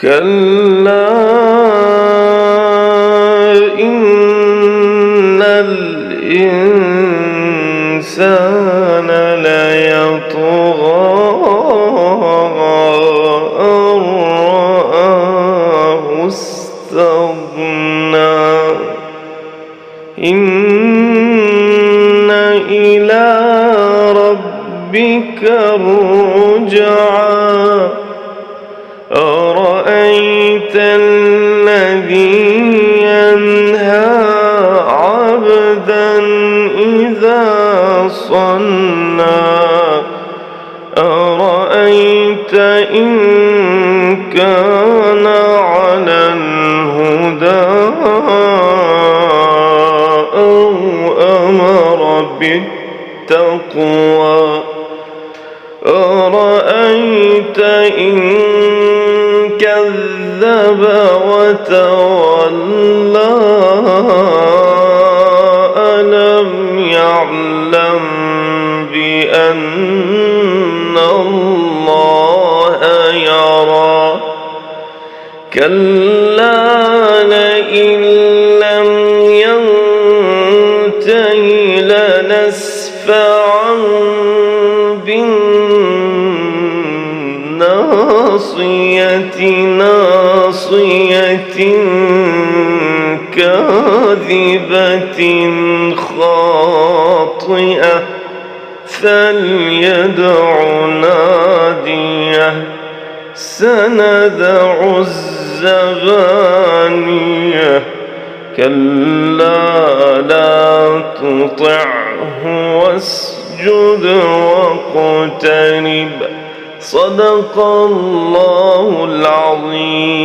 كلا إن الإنسان ليطغى أن رآه استغنى إن إلى ربك الرجعى أرأيت الذي ينهى عبدا إذا صلى أرأيت إن كان على الهدى أو أمر بالتقوى أرأيت إن كذب وتولى ألم يعلم بأن الله يرى كلا لئن لم ينته لنسفعا بالناصية ناصية كاذبة خاطئة فليدع ناديه سندع الزبانية كلا لا تطعه واسجد واقترب صدق الله العظيم.